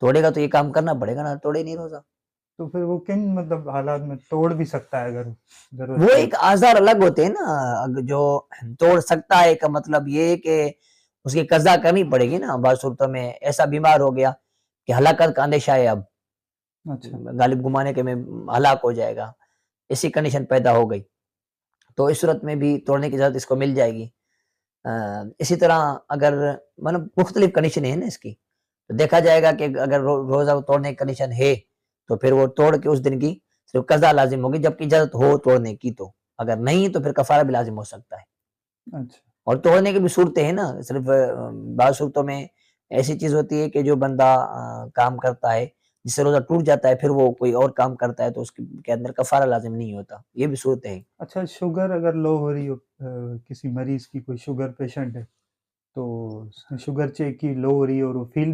توڑے گا تو یہ کام کرنا پڑے گا نا، توڑے نہیں روزہ. تو پھر وہ کن مطلب حالات میں توڑ بھی سکتا ہے اگر ضرورت وہ پڑے؟ ایک آزار الگ ہوتے ہیں نا، جو توڑ سکتا ہے کا مطلب یہ کہ اس کی قضا کرنی پڑے گی نا. بعض صورتوں میں ایسا بیمار ہو گیا کہ ہلاکت کا اندیشہ ہے، اب اچھا غالب گمانے کے میں ہلاک ہو جائے گا، اسی کنڈیشن پیدا ہو گئی تو اس صورت میں بھی توڑنے کی اجازت اس کو مل جائے گی. اسی طرح اگر مطلب مختلف کنڈیشن ہے نا اس کی، تو دیکھا جائے گا کہ اگر روزہ توڑنے کی کنڈیشن ہے تو پھر وہ توڑ کے اس دن کی صرف قضا لازم ہوگی، جبکہ اجازت ہو توڑنے کی. تو اگر نہیں تو پھر کفارہ بھی لازم ہو سکتا ہے. اچھا اور توڑنے کی بھی صورتیں ہیں نا، صرف بعض صورتوں میں ایسی چیز ہوتی ہے کہ جو بندہ کام کرتا ہے جس سے روزہ ٹوٹ جاتا ہے، پھر وہ کوئی اور کام کرتا ہے تو اس کے اندر کفارہ لازم نہیں ہوتا. یہ بھی صورتیں ہیں. اچھا، شوگر اگر لو ہو رہی ہو کسی مریض کی، کوئی شوگر پیشنٹ ہے تو شوگر چیک کی لو ہو رہی ہے اور وہ فیل